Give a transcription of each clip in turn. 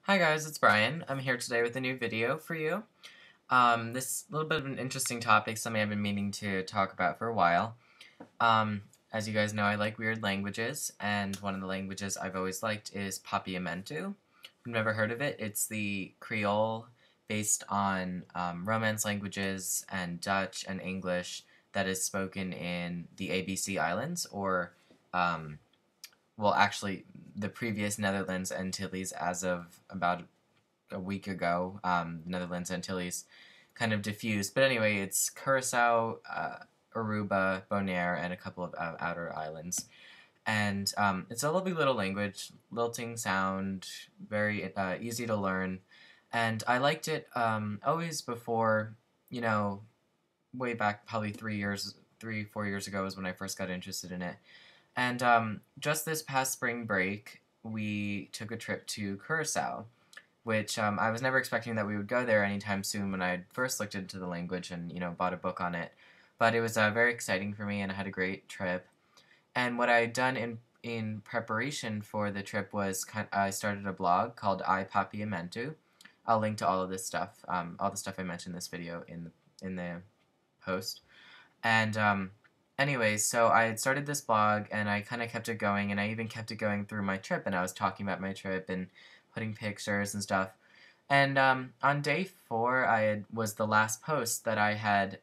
Hi guys, it's Brian. I'm here today with a new video for you. This little bit of an interesting topic, something I've been meaning to talk about for a while. As you guys know, I like weird languages, and one of the languages I've always liked is Papiamentu. I've never heard of it. It's the Creole based on Romance languages and Dutch and English that is spoken in the ABC Islands, or well, actually, the previous Netherlands Antilles as of about a week ago. Netherlands Antilles kind of diffused. But anyway, it's Curaçao, Aruba, Bonaire, and a couple of outer islands. And it's a lovely little language, lilting sound, very easy to learn. And I liked it always before, you know, way back probably 4 years ago is when I first got interested in it. And just this past spring break, we took a trip to Curacao, which I was never expecting that we would go there anytime soon when I had first looked into the language and, bought a book on it. But it was very exciting for me, and I had a great trip. And what I had done in preparation for the trip was I started a blog called I Papiamentu. I'll link to all of this stuff, all the stuff I mentioned in this video in the post. And anyways, so I had started this blog, and I kind of kept it going, and I even kept it going through my trip, and I was talking about my trip and putting pictures and stuff. And on day 4, was the last post that I had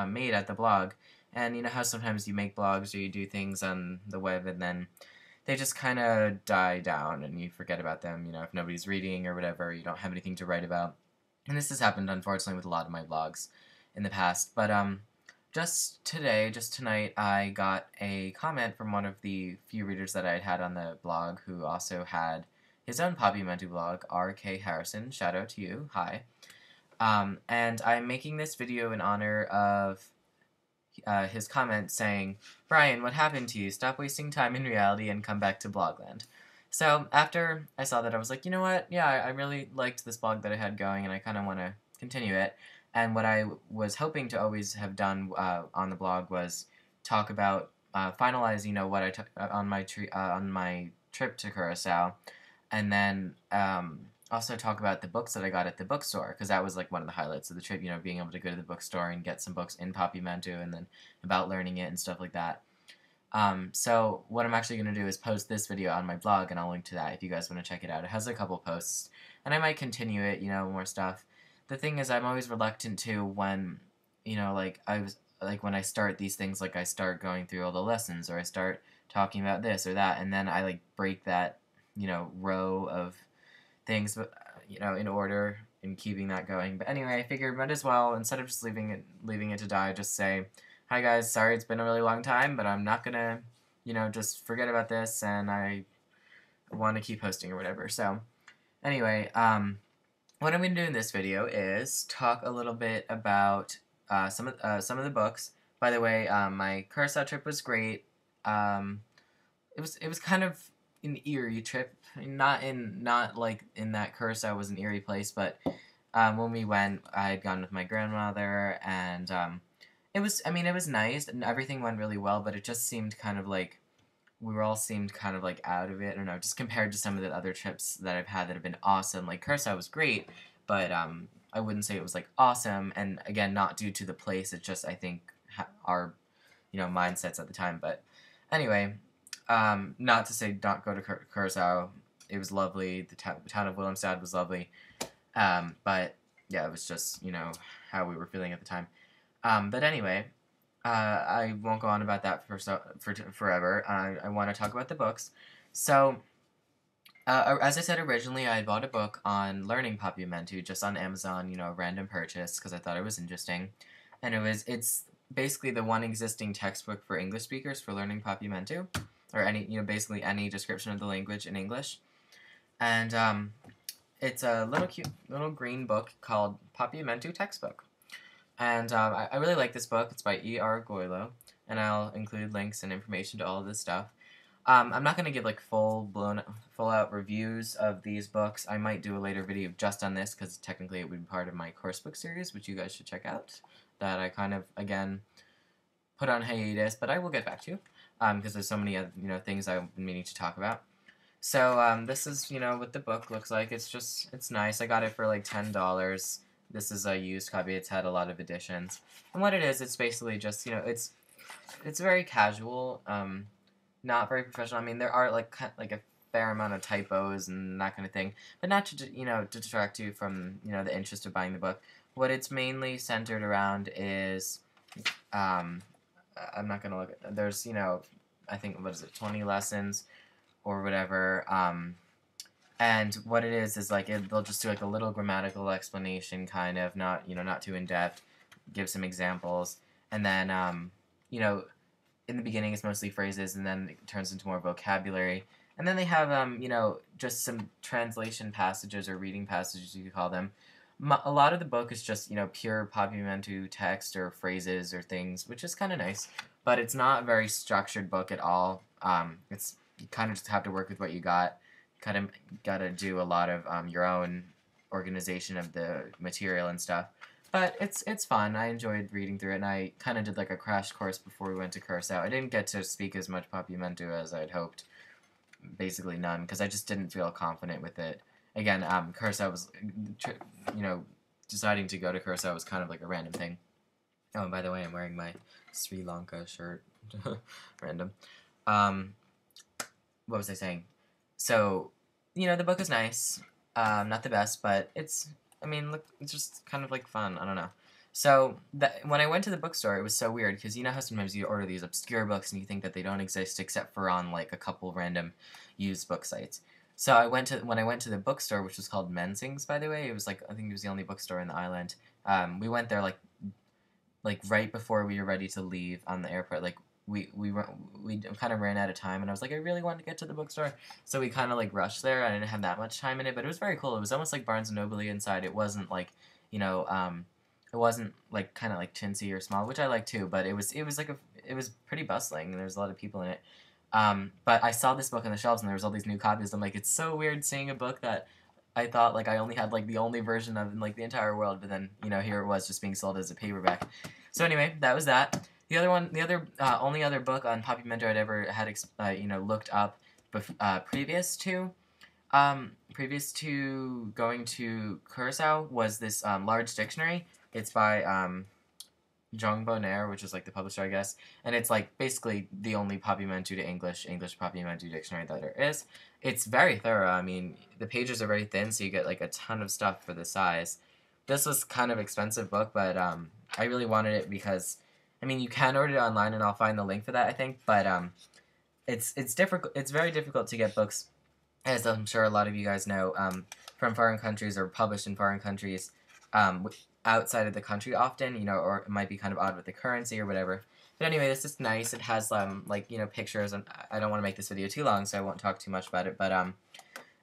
made at the blog. And you know how sometimes you make blogs or you do things on the web, and then they just kind of die down, and you forget about them. If nobody's reading or whatever, you don't have anything to write about. And this has happened, unfortunately, with a lot of my blogs in the past. But just tonight, I got a comment from one of the few readers that I had on the blog, who also had his own Papiamentu blog, R.K. Harrison. Shout out to you. Hi. And I'm making this video in honor of his comment saying, "Brian, what happened to you? Stop wasting time in reality and come back to Blogland." So after I saw that, I was like, you know what? Yeah, I really liked this blog that I had going, and I kind of want to continue it. And what I was hoping to always have done on the blog was talk about finalize, what I took on my trip to Curacao, and then also talk about the books that I got at the bookstore, because that was like one of the highlights of the trip. Being able to go to the bookstore and get some books in Papiamentu, and then about learning it and stuff like that. So what I'm actually going to do is post this video on my blog, and I'll link to that if you guys want to check it out. It has a couple posts, and I might continue it, more stuff. The thing is, I'm always reluctant to when, when I start these things, like I start going through all the lessons, or I start talking about this or that, and then I break that, row of things, but in order and keeping that going. But anyway, I figured might as well, instead of just leaving it to die, just say, "Hi guys, sorry it's been a really long time, but I'm not gonna, just forget about this, and I want to keep posting or whatever." So anyway, what I'm gonna do in this video is talk a little bit about some of the books. By the way, my Curaçao trip was great. It was kind of an eerie trip. Not like in that Curacao was an eerie place, but when we went, I had gone with my grandmother, and it was nice, and everything went really well, but it just seemed kind of like seemed kind of like out of it. I don't know, just compared to some of the other trips that I've had that have been awesome. Like Curacao was great, but I wouldn't say it was like awesome, and again, not due to the place. It's just I think our mindsets at the time. But anyway, not to say don't go to Curacao. It was lovely. The town of Willemstad was lovely. But yeah, it was just, how we were feeling at the time. But anyway, I won't go on about that for forever. I want to talk about the books. So, as I said originally, I bought a book on learning Papiamentu just on Amazon, random purchase, because I thought it was interesting. And it's basically the one existing textbook for English speakers for learning Papiamentu, or any, basically any description of the language in English. And it's a little cute little green book called Papiamentu Textbook. And I really like this book. It's by E.R. Goilo, and I'll include links and information to all of this stuff. I'm not going to give like full out reviews of these books. I might do a later video just on this, because technically it would be part of my course book series, which you guys should check out, that I kind of, again, put on hiatus, but I will get back to, because there's so many things I've been meaning to talk about. So this is, what the book looks like. It's nice. I got it for like $10. This is a used copy. It's had a lot of editions. And what it is, it's basically just, it's very casual, not very professional. I mean, there are like a fair amount of typos and that kind of thing, but not to, to detract you from, the interest of buying the book. What it's mainly centered around is, um, I'm not going to look at, there's, I think, what is it, 20 lessons or whatever, and what it is like, they'll just do like a little grammatical explanation, kind of, not too in-depth, give some examples, and then, in the beginning it's mostly phrases, and then it turns into more vocabulary, and then they have, just some translation passages, or reading passages, you could call them. A lot of the book is just, pure Papiamentu text or phrases or things, which is kind of nice, but it's not a very structured book at all. You kind of just have to work with what you got. Kind of got to do a lot of your own organization of the material and stuff. But it's fun. I enjoyed reading through it, and I kind of did like a crash course before we went to Curaçao. I didn't get to speak as much Papiamentu as I'd hoped. Basically none, because I just didn't feel confident with it. Again, Curaçao was, deciding to go to Curaçao was kind of like a random thing. Oh, and by the way, I'm wearing my Sri Lanka shirt. Random. What was I saying? So, the book is nice. Not the best, but look, it's just kind of like fun. I don't know. So, when I went to the bookstore, it was so weird, because you know how sometimes you order these obscure books and you think that they don't exist except for on like a couple random used book sites. So when I went to the bookstore, which was called Mensings, by the way, it was like, I think it was the only bookstore in the island. We went there like right before we were ready to leave on the airport. Like we kind of ran out of time, and I was like, I really wanted to get to the bookstore, so we kind of like rushed there. I didn't have that much time in it, but it was very cool. It was almost like Barnes and Noble inside. It wasn't like, it wasn't like kind of like chintzy or small, which I like too. But it was pretty bustling, and there's a lot of people in it. But I saw this book on the shelves, and there was all these new copies. I'm like, it's so weird seeing a book that I thought like I only had like the only version of in like the entire world, but then here it was just being sold as a paperback. So anyway, that was that. Only other book on Papiamentu I'd ever had looked up previous to going to Curacao was this large dictionary. It's by Jong Bonaire, which is like the publisher, I guess, and it's like basically the only Papiamentu to English Papiamentu dictionary that there is. It's very thorough. I mean, the pages are very thin, so you get like a ton of stuff for the size. This was kind of expensive book, but I really wanted it because, I mean, you can order it online, and I'll find the link for that, I think. But it's difficult. It's very difficult to get books, as I'm sure a lot of you guys know, from foreign countries or published in foreign countries. Outside of the country often, or it might be kind of odd with the currency or whatever. But anyway, this is nice. It has pictures, and I don't want to make this video too long, so I won't talk too much about it. But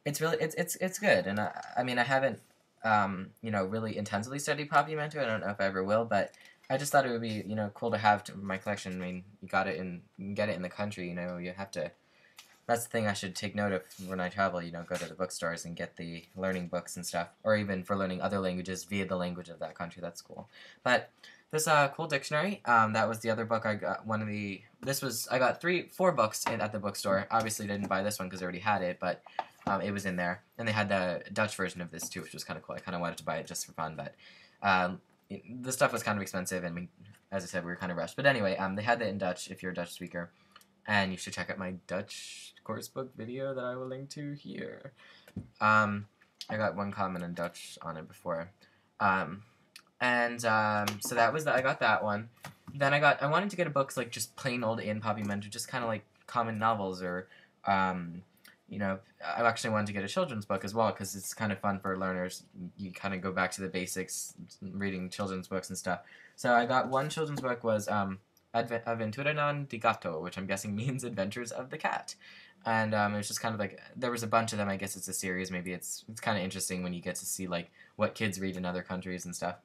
it's really it's good, and I mean, I haven't really intensively studied Papiamentu. I don't know if I ever will, but I just thought it would be cool to have in my collection. I mean, you can get it in the country. You have to. That's the thing I should take note of when I travel, go to the bookstores and get the learning books and stuff, or even for learning other languages via the language of that country. That's cool. But this cool dictionary, that was the other book I got. I got 4 books at the bookstore. Obviously didn't buy this one because I already had it, but it was in there. And they had the Dutch version of this too, which was kind of cool. I kind of wanted to buy it just for fun, but the stuff was kind of expensive, and as I said, we were kind of rushed. But anyway, they had it in Dutch if you're a Dutch speaker. And you should check out my Dutch course book video that I will link to here. I got one comment in Dutch on it before. So that was I got that one. Then I wanted to get a book like just plain old in Papiamentu, just kind of like common novels, or I actually wanted to get a children's book as well, because it's kind of fun for learners. You kind of go back to the basics, reading children's books and stuff. So I got one children's book was Aventura di Gatto, which I'm guessing means Adventures of the Cat. And it was just kind of like, there was a bunch of them. I guess it's a series. Maybe it's kind of interesting when you get to see like what kids read in other countries and stuff.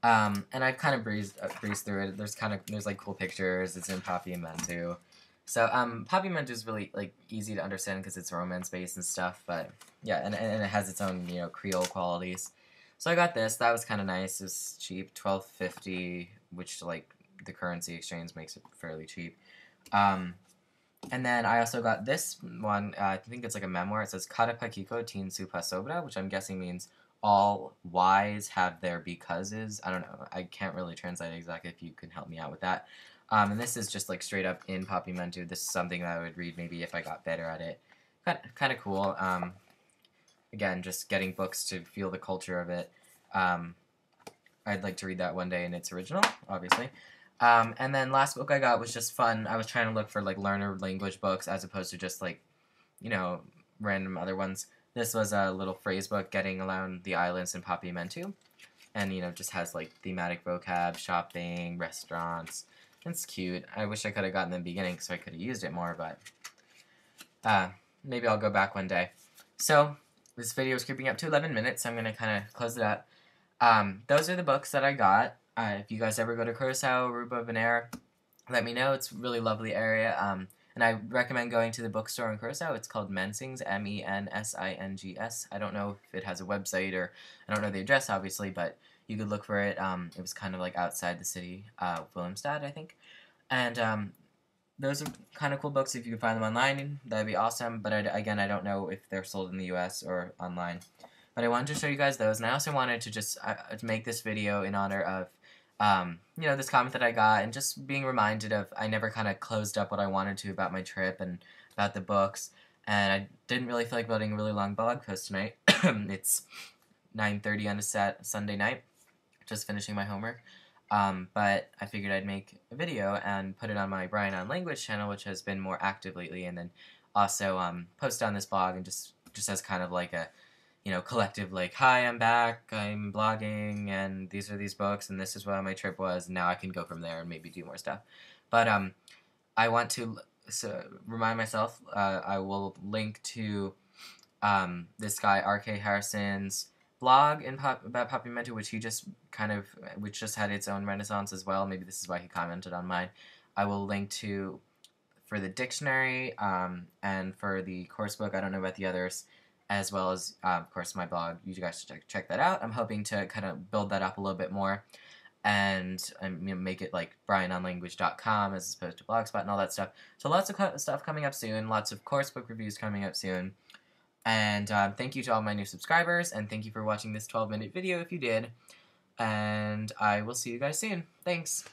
And I've kind of breezed through it. There's like cool pictures. It's in Papiamentu. So Papiamentu is really like easy to understand because it's romance based and stuff. But yeah, and it has its own Creole qualities. So I got this. That was kind of nice. It was cheap, $12.50, which like the currency exchange makes it fairly cheap. And then I also got this one, I think it's like a memoir. It says Kada Pakiko Teen Supa Sobra, which I'm guessing means all whys have their becauses. I don't know. I can't really translate exactly, if you can help me out with that. And this is just like straight up in Papiamentu. This is something that I would read maybe if I got better at it. Kind of cool. Again, just getting books to feel the culture of it. I'd like to read that one day in its original, obviously. And then last book I got was just fun. I was trying to look for like learner language books as opposed to just like, you know, random other ones. This was a little phrase book, Getting Around the Islands in Papiamentu. And, you know, just has like thematic vocab, shopping, restaurants. It's cute. I wish I could have gotten it in the beginning so I could have used it more, but maybe I'll go back one day. So, this video is creeping up to 11 minutes, so I'm going to kind of close it up. Those are the books that I got. If you guys ever go to Curaçao or Bonaire, let me know. It's a really lovely area. And I recommend going to the bookstore in Curaçao. It's called Mensings, Mensings. I don't know if it has a website, or I don't know the address, obviously, but you could look for it. It was kind of like outside the city, Willemstad, I think. And those are kind of cool books. If you can find them online, that'd be awesome. But again, I don't know if they're sold in the US or online. But I wanted to show you guys those, and I also wanted to just make this video in honor of you know, this comment that I got, and just being reminded of I never kind of closed up what I wanted to about my trip and about the books, and I didn't really feel like building a really long blog post tonight. It's 9:30 on a Sunday night, just finishing my homework, but I figured I'd make a video and put it on my BrianonLanguage channel, which has been more active lately, and then also post on this blog, and just as kind of like a, you know, collective, like, hi, I'm back, I'm blogging, and these are these books, and this is what my trip was, and now I can go from there and maybe do more stuff. But I want to remind myself, I will link to this guy, R.K. Harrison's blog about Papiamentu, which which just had its own renaissance as well. Maybe this is why he commented on mine. I will link to, for the dictionary, and for the course book, I don't know about the others, as well as, of course, my blog. You guys should check that out. I'm hoping to kind of build that up a little bit more, and make it like BrianonLanguage.com as opposed to Blogspot and all that stuff. So lots of stuff coming up soon, lots of course book reviews coming up soon. And thank you to all my new subscribers, and thank you for watching this 12-minute video if you did. And I will see you guys soon. Thanks!